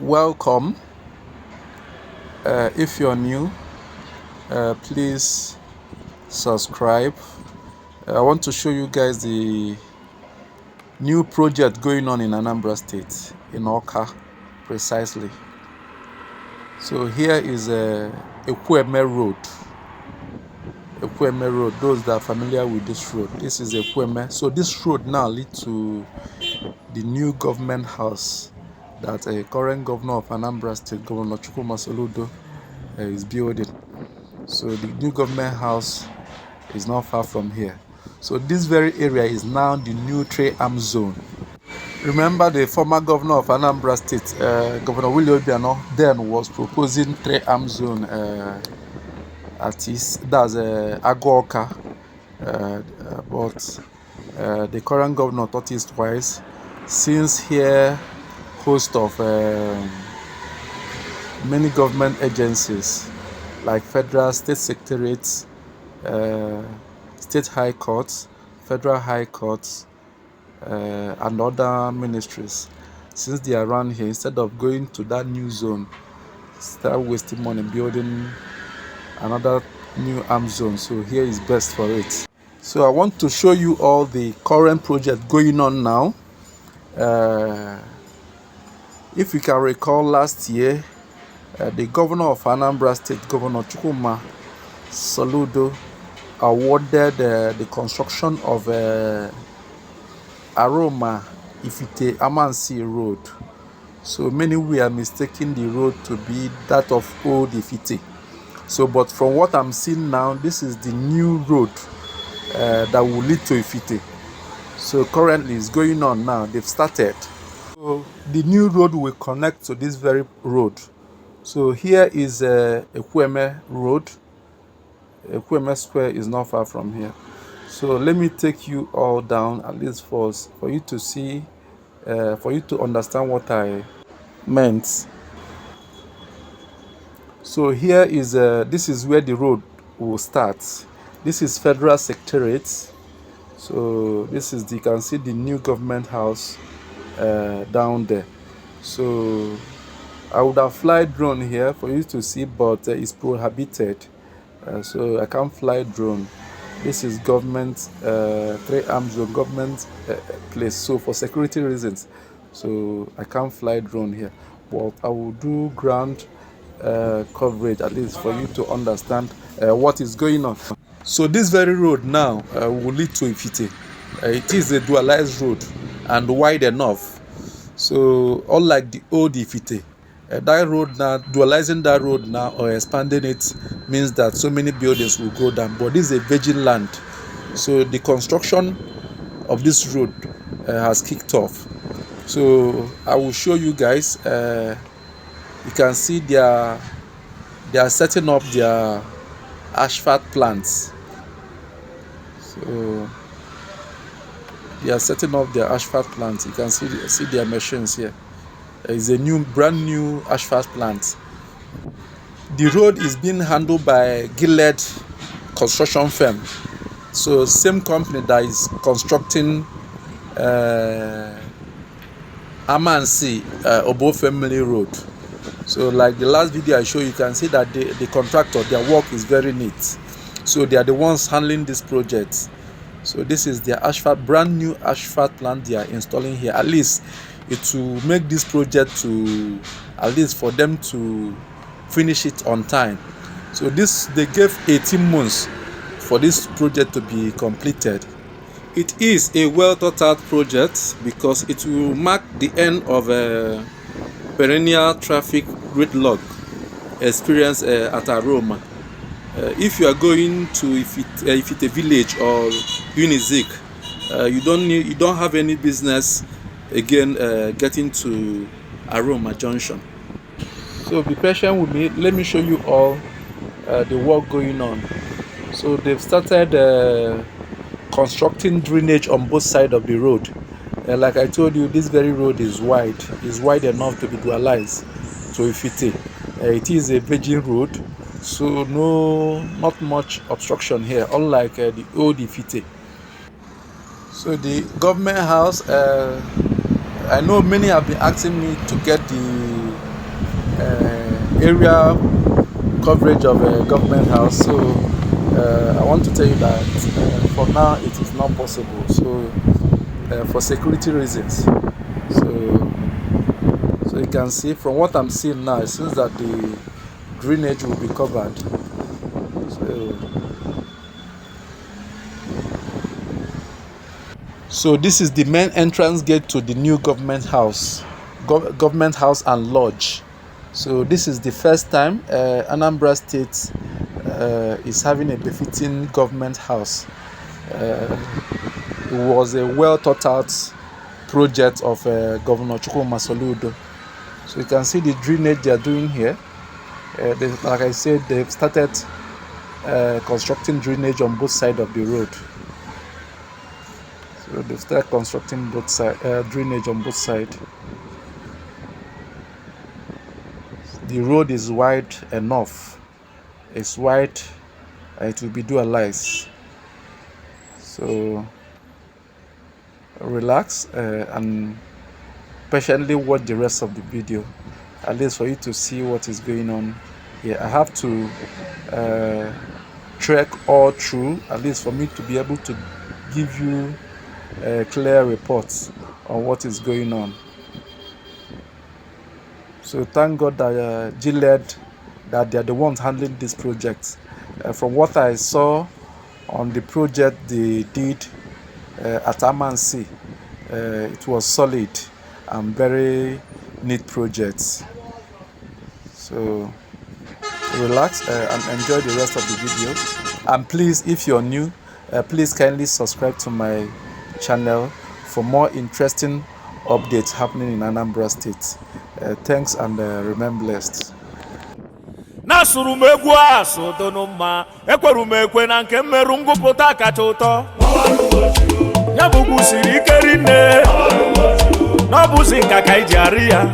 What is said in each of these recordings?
Welcome. If you're new, please subscribe. I want to show you guys the new project going on in Anambra State, in Oka, precisely. So here is Ekweme Road. Ekweme Road, those that are familiar with this road. This is Ekweme. So this road now leads to the new government house that a current governor of Anambra State, Governor Gov Soludo, is building. So the new government house is not far from here. So this very area is now the new trade-arm zone. Remember the former governor of Anambra State, Governor Willie Obiano, then was proposing trade-arm zone at his, that's Aguoka, but the current governor thought it twice, since here host of many government agencies like federal, state secretariats, state high courts, federal high courts, and other ministries. Since they are around here, instead of going to that new zone, start wasting money building another new arm zone. So here is best for it. So I want to show you all the current project going on now. If you can recall, last year the governor of Anambra State, Governor Gov Soludo, awarded the construction of Aroma, Ifite, Amansea road. So many were mistaking the road to be that of old Ifite. So, but from what I'm seeing now, this is the new road that will lead to Ifite. So currently it's going on now. They've started. So the new road will connect to this very road. So here is Ekweme Road. Ekweme Square is not far from here. So let me take you all down, at least for you to see, for you to understand what I meant. So here is this is where the road will start. This is Federal Secretariat. So this is you can see the new government house down there. So I would have fly drone here for you to see, but it's prohibited. So I can't fly drone. This is government trade-arm zone, government place. So for security reasons, so I can't fly drone here. But I will do ground coverage, at least for you to understand what is going on. So this very road now will lead to Ifite. It is a dualized road and wide enough. So unlike the old Ifite, that road now, dualizing that road now or expanding it means that so many buildings will go down. But this is a virgin land, so the construction of this road has kicked off. So I will show you guys. You can see they are setting up their asphalt plants. So they are setting up their asphalt plants. You can see their machines here. It's a brand new asphalt plant. The road is being handled by Gilead construction firm. So same company that is constructing Amansea Obo Family Road. So like the last video I showed, you can see that the contractor, their work is very neat. So they are the ones handling this project. So this is their asphalt, brand new asphalt plant they are installing here. At least it will make this project to, at least for them to finish it on time. So this, they gave 18 months for this project to be completed. It is a well thought out project because it will mark the end of a perennial traffic gridlock experience at Aroma. If you are going to Ifite village or Unizik, you don't have any business again getting to Aroma Junction. So be patient with me. Let me show you all the work going on. So they've started constructing drainage on both sides of the road. Like I told you, this very road is wide. It's wide enough to be dualized to Ifite. It is a virgin road, so not much obstruction here, unlike the old Ifite. So the government house, I know many have been asking me to get the area coverage of a government house. So I want to tell you that for now it is not possible. So for security reasons. So you can see from what I'm seeing now, it seems that the drainage will be covered. So this is the main entrance gate to the new government house, government house and lodge. So this is the first time Anambra State is having a befitting government house. It was a well thought out project of Governor Gov Soludo. So you can see the drainage they are doing here. Like I said, they've started constructing drainage on both sides of the road. So they've started constructing both side drainage on both sides. The road is wide enough. It's wide and it will be dualized. So relax and patiently watch the rest of the video, at least for you to see what is going on here. I have to trek all through, at least for me to be able to give you clear reports on what is going on. So thank God that GLED, that they are the ones handling this project. From what I saw on the project they did at Amansea, it was solid and very neat projects. So relax and enjoy the rest of the video. And please, if you're new, please kindly subscribe to my channel for more interesting updates happening in Anambra State. Thanks and remain blessed. Nasuru megwu aso donoma ekweru mekwe na nke mmerụ ngụpụta kacha ụtọ ya bụgwu siri ike rinne n'ọbụzi nka ka iji arị ya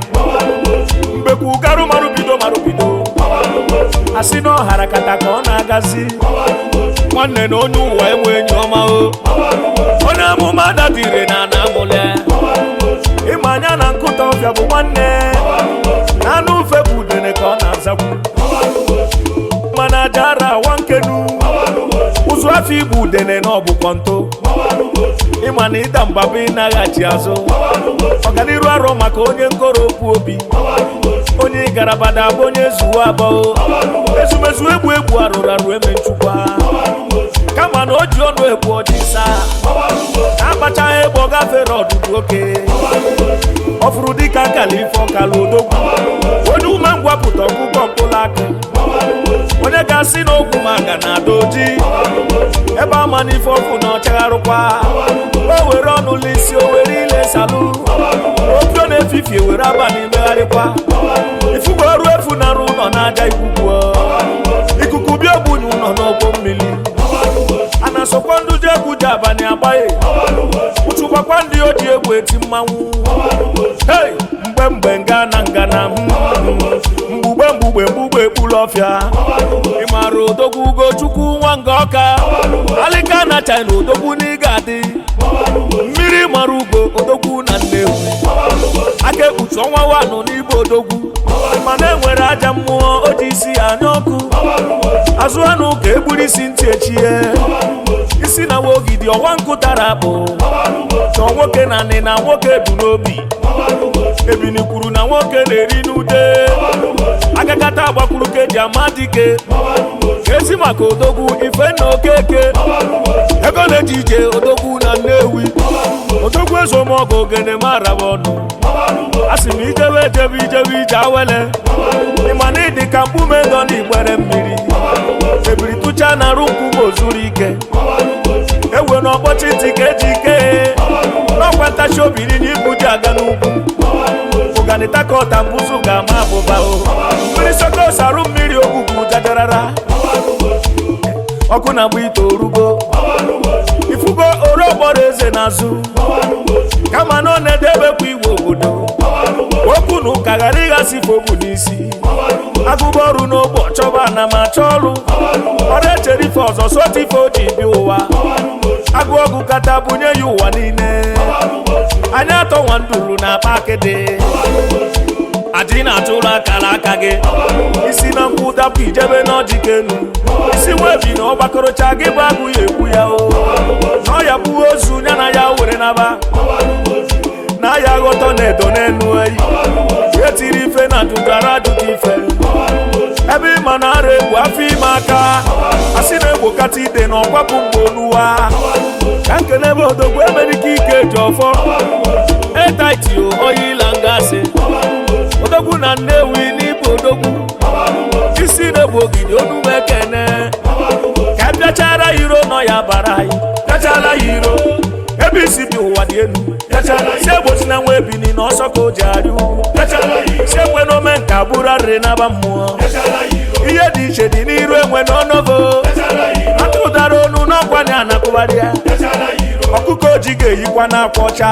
mbekwu garụ marubido asị na ọhara kata ka ọ na-agazi nwanne na onye ụwa enwe enyi ọma o onye amụma datire na anamụle ịma anya na nkụta ọbịa bụ nwanne na anụ ufe bụ udene ka ọ na-azakwu mana jara wankenu ụzụ afọ igbu udene na ọbụkwa nto ịma na ịda mbaba ịnaghachi azụ ọganiru arọ maka onye nkoropu obi onye garabada bụ onye zuwa abụọ ezumezu egwu arụrụ arụ eme nchukwa kama na o ji ọnụ egwu ọdịsa na-akpachaghị ebe ọ gafere ọdụdụ oke ọ fụrụ dịka nkala ife ọkala odogwu onye ume ngwapụta ọgụgọ mkpụrụ aka onye ga-asị na ogwu maga na adoji ebe ama n'ife ọfụ na ọchagharụkwa o were ọnụ lisi o were ile salụ opio na-efifie were abalị megharịkwa ifugo ọrụ efu na arụ ụlọ na-aja ikuku bịa ogbunye ụlọ n'ọgbọ mmiri a na-asọkwa ndụ ji egwu ji abalị agbaghị ụchụgbakwa ndị o ji egwu eti mmanwụ hei mgbe ngana mgbugbe ekpulu ọfịa ịmara odogwu ugochukwu nwa nga ọka alịka na China odogwu n'iga adị mmiri mara ugo odogwu na Nnewi aka ekpuchi ọnwa wanụ n'ibe odogwu mana enwere aja mmụọ o ji isi anya ọkụ azụ anụ ka egburu isi ntị echie isi na wogidi ọwa nkụtara akpụ chọọ nwoke na nị na nwoke bụ n'obi ebini kwuru na nwoke na-eri n'ude agakata agbakwuru ka eji ama dike ezi maka odogwu ife na okeke ego na-eji ije odogwu na Nnewi odogwu ezomọgụ ogene mara ọnụ asị m ijebe ije awele ịma na ịdị ka mkpume dọ n'igbere mmiri ebiri tụcha na arụ nkwụ ozuru ike ewe n'ọkpọchi ntị ka eji ike n'ọkwa ntachi obiri n'ibu ji aga n'ugwu ụganịta ka ọta mbụzụ ga-ama abụba o mmiri soko sarụ mmiri ogwugwu jajarara ọkụ na agba ite orugo ifugo oro ọgbọrọ eze n'azụ kama na ọ na-edebekwa iwe obodo okwu na ụka ghara ịghasị fobu n'isi agụba ọrụ n'ogbo chọba na ma chọọ ọrụ ọrụ echere ife ọzọ sota ife o ji bi ụwa agụ ọgụ kata bunye ya ụwa niile anya atọ nwa nduru na akpa akịdị adị na-atụrụ akara aka gị isi na nkwụ dapụ ijebe n'ọdịkenu isi webi na ọgbakọrọcha gị bụ agụ ya ekwu ya o na ya bụ ozu ya na ya were naba na ya ghọtọ na edo n'enu eyi etiri ife na dugara adụta ife ebe ịma na ara egwu afọ ime aka asị na-egbokata ide na ọkwapụ mgbe oluwa ka nkene ebe odogwu emerike ike ji ọfọ etaiti oyila ngasị odogwu na Nnewi n'ibu odogwu isi na-egbu ogidi onume ekene ka bịachara iro nọ ya bara anyị bịachara ya iro ebe isi bi ụwa dị elu si egbochi na nwa ebini na ọsọ ka o ji arị si ekwe na ome nka bụrụ arịrị n'aba mmụọ ihe dị iche dị n'iru enwe n'ọnọgo atụdara onu n'ọkwa na anakụgharị ya ọkụkọ oji ga-eyikwa n'akwa ọcha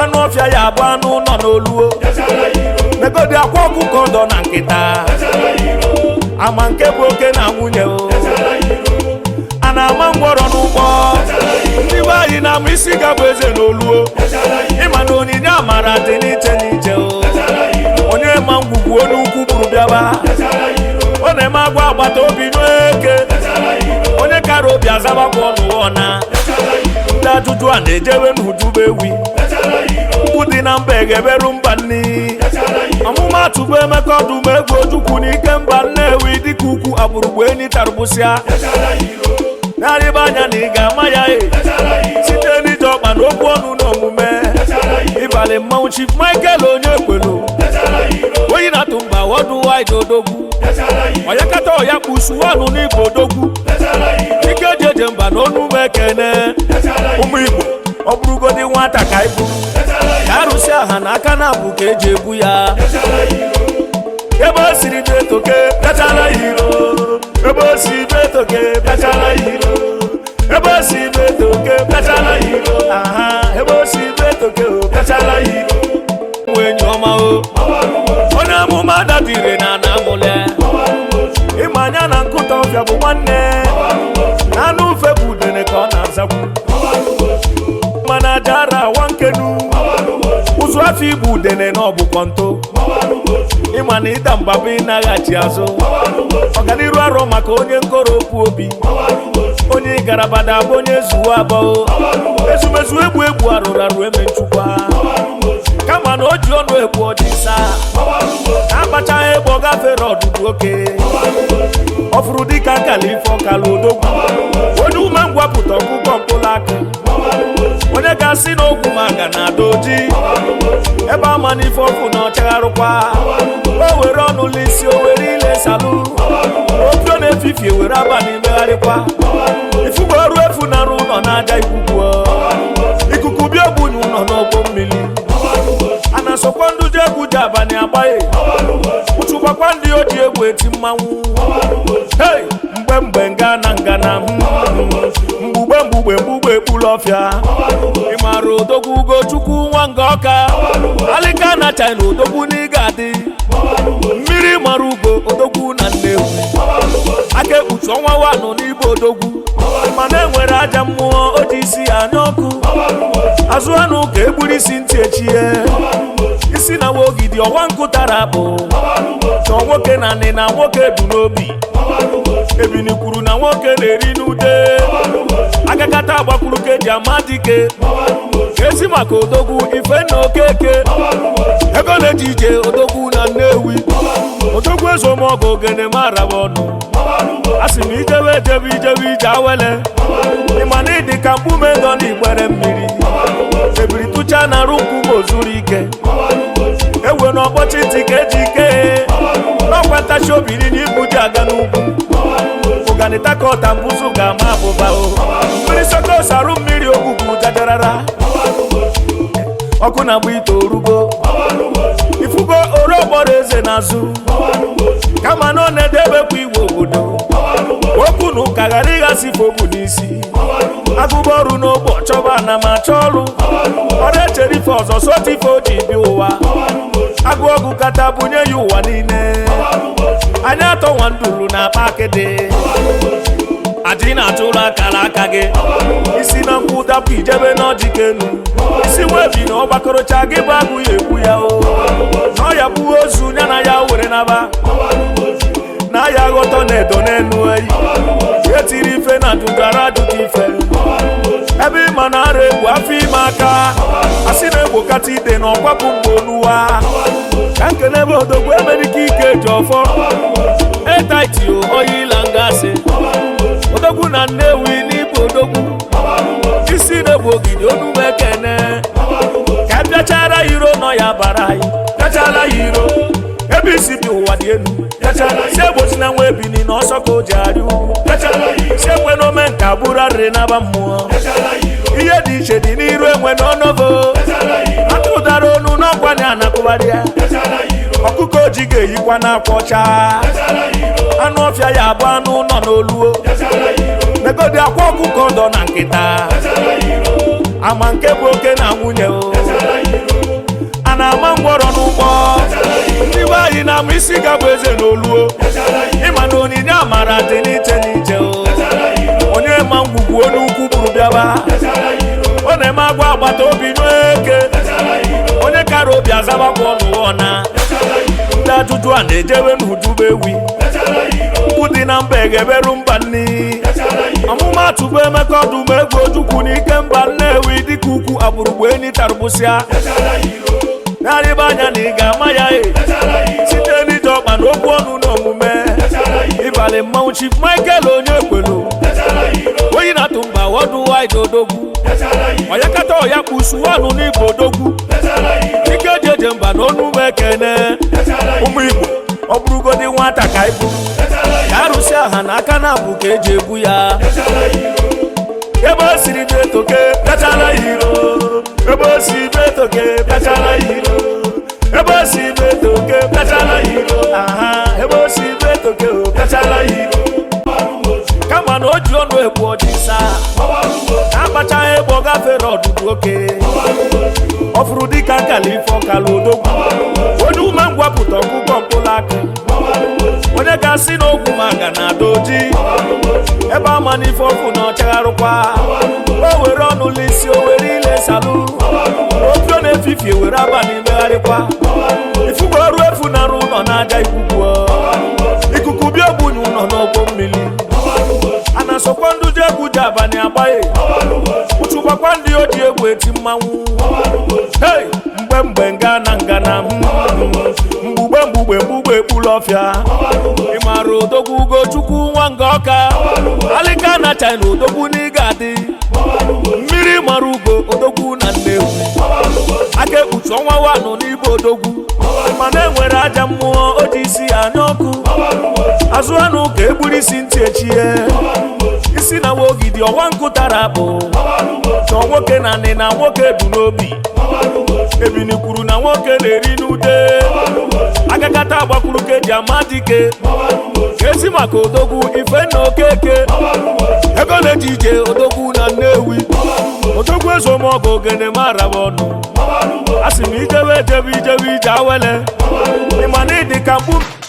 anụ ọfịa ya abụ anụ nọ n'oluo negodi akwa ọkụkọ dọ na nkịta ama nke bụ oke na nwunye o a na-ama mgbọrọ n'ụgbọ ndị be anyị na-ama isi gabụ eze n'oluo ịma na onyinye amara dị n'iche n'iche o onye ma ngwugwu onye ukwu buru bịaba ọ na-eme agwa agbata obi n'eke onye kara obi azabakwa ọnụ ọna ndị ajụjụ a na-ejewe n'uduba ewi ukwu dị na mba egeberu mba nni ọmụmatụ bụ Emeka ọdụm egwu ojukwu n'ike mba Nnewi dịka ukwu agbụrụgbu enyi tarụbụsịa na-arịba anya na ị ga-ama ya site n'ije ọkpa na okwu ọnụ na omume ịbalị mmanwụ Chief Michael onye ekwelu onye na-atụ mba wọdụ wide odogwu onye kata ọya kpusu ọnụ n'Igbo odogwu ike jeje mba na onume ekene ụmụ Igbo ọ bụrụgodị nwata ka ibu ka arụsị aha na aka na-abụ ka eji ebu ya ebe o siri dị etoke bịachala ya iro ebe o si dị etoke bịachala ya iro ebe o si dị etoke bịachala ya iro ebe o si dị etoke bịachala ya iro enyi ọma o onye amụma dadire na anamụle ịma anya na nkụta ọfịa bụ nwanne na anụ ufe bụ udene ka ọ na-azakwu mana ajara wankenu ụzụ afọ ibu udene na ọbụkọ nto ịma na ịda mbabụ ịnaghachi azụ ọganiru arọ maka onye nkoropu obi onye garabada bụ onye zuwa abụọ ezumezu egwu arụrụ arụ eme nchukwa kama na o ji ọnụ egwu ọdịsa akpachaghị egbe ọ gafere ọdụdụ oke ọ fụrụ dịka nkala ife ọkala odogwu onye ume ngwapụta ọkụkọ mkpụrụ aka onye ga-asị na ogwu maga na ada oji ebe ama n'ife ọkụ na ọchagharụkwa o were ọnụ lisi o were ile salụ opio na-efifie were abalị megharịkwa ifugo ọrụ efu na arụ ụlọ na-aja ikuku bịa ogbunye ụlọ n'ọgbọ mmiri a na-asọkwa ndụ ji egwu ji abalị agbaghị ụchụkwakwa ndị o ji egwu eti mmanwụ hei mgbe ngana mgbugbe ekpulu ọfịa ịmara odogwu Ugochukwu nwa nga ọka alịka na China odogwu n'iga adị mmiri mara ugo odogwu na Nnewi aka ekpuchi ọnwa wanụ n'Igbo odogwu mana enwere aja mmụọ o ji isi anya ọkụ azụ anụ ka egburu isi ntị echie isi na wogidi ọwa nkụtara bụ chọọ nwoke na nị na nwoke du n'obi ebini kwuru na nwoke na-eri n'ude agakata agbakwuru ka eji ama dike ezi maka odogwu ife na Okeke ego na-eji ije odogwu na Nnewi odogwu ezomọgụ ogene mara ọnụ asị m ijebe ije awele ịma na ịdị ka mkpume dọ n'igbere mmiri ebiri tụcha na arụ nkwụ ozuru ike ewe na ọkpọchi ntị ka eji ike n'ọkwa ntachi obiri na ibu ji aga n'ugwu ụganịta ka ọta mbụzụ ga-ama abụba mmiri sokos arụ mmiri ogwugwu jajarara ọkụ na-agba ite orugo ifugo orogboro eze n'azụ kama na ọ na-edebekwa igwe obodo okwu na ụka ghara ịghasị fogu n'isi agụba ọrụ n'ogbo chọba na ma chọọ ọrụ ọrụ echere ife ọzọ sota ife o ji bi ụwa agụ ọgụ kata bunye ya ụwa niile anyị atọ nwa nduru na akpa akịdị adị na-atụrụ akara aka gị isi na nkwụ na-apụ ijebe n'ọdikenu isi nwebi na ọgbakọrọcha gị bụ abụ ya ekwu ya o na ya bụ ozu ya na ya were naba na ya ghọtọ na edo n'enu eyi ya tiri ife na dugara adụta ife ebe ịma na ara egwu afọ ime aka asị na-egbokata ide na ọkwapụ mgbe oluwa ka nkelebe odogwu emerike ike ji ọfọ etaiti oyila ngasị odogwu na Nnewi n'ibu odogwu isi na-egbu ogidi onume ekene ka bịachara iro nọ ya bara anyị bịachara ya iro ebe isi bi ụwa dị elu si egbochi na nwa ebini na ọsọ ka o ji arị ugwu si ekwe n'ome nka bụrụ arịrị n'aba mmụọ ihe dị iche dị n'iru enwe n'ọnọvo atụ ụdara onu n'ọkwa na anakụgharị ya ọkụkọ oji ga-eyikwa n'akwa ọcha anụ ọfịa ya abụ anụ nọ n'oluo negodi akwa ọkụkọ dọ na nkịta ama nke bụ oke na nwunye o a na-ama mgbọrọ n'ụgbọ ndị be anyị na-ama isi gabụ eze n'oluo ịma na onyinye amara dị n'iche n'iche o onye ma ngwugwu onye ukwu buru bịaba ọ na-eme agwa agbata obi n'eke onye kara obi azabakwa ọnụ ọna ndị ajụjụ a na-ejebe n'udube ewi ukwu dị na mba egeberu mba nni ọmụmatụ bụ Emeka ọdụm egwu ojukwu n'ike mba Nnewi dịka ukwu agbụrụgbu enyi tarụbụsịa narịba anya na ị ga-ama ya site n'ije ọkpa na okwu ọnụ na omume ịbalị mmanwụ Chief Michael onye ekwelu oyi na-atụ mba wọdụ wide odogwu onye kata ọya kpusu ọnụ n'Igbo odogwu ike jeje mba na onume ekene ụmụ Igbo ọ bụrụgodi nwata ka ibu ka arụsị aha na aka na abụ ka eji ebu ya ebe o siri betoke bịachala iro ebe o si betoke bịachala iro ebe o si betoke bịachala iro aha ebe o si betoke bịachala iro kama na o ji ọnụ egbu ọdịsa akpachaghị egbe ọ gafere ọdụdụ oke ọ fụrụ dịka nkala ife ọkala odogwu onye ume ngwapụta ọkụkọ mkpụrụ akụ onye ga-asị na okwu maka na ada oji ebe ama n'ife ọkụ na ọchagharụkwa o were ọnụ lisi o were ile salụ opi ọ na-efifie were abalị megharịkwa ifugo ọrụ efu na arụ ụlọ na-aja ikuku bịa ogbunye ụlọ n'ọgbọ mmiri a na-asọkwa ndụ ji egwu ji abalị agbaghị ụchụkwakwa ndị o ji egwu eti mmanwụ hei mgbe ngana mgbugbe ekpuru ọfịa ịmara odogwu Ugochukwu nwa nga ọka alịka na China odogwu n'ịga adị mmiri mara ugo odogwu na Nnewi aka ekpuchi ọnwa wanụ n'ibe odogwu mana enwere aja mmụọ o ji isi anya ọkụ azụ anụ ka egburu isi ntị echie isi na wogidi ọwa nkụtara bụ chọọ nwoke na nị na nwoke bụ n'obi ebini kwuru na nwoke na-eri n'ude agakata agbakwuru ka eji ama dike ezi maka odogwu ife na okeke ego na-eji ije odogwu na Nnewi odogwu ezomọgụ ogene mara bụ ọnụ a sị m ijebe ije awele ịma na ịdị ka mkpu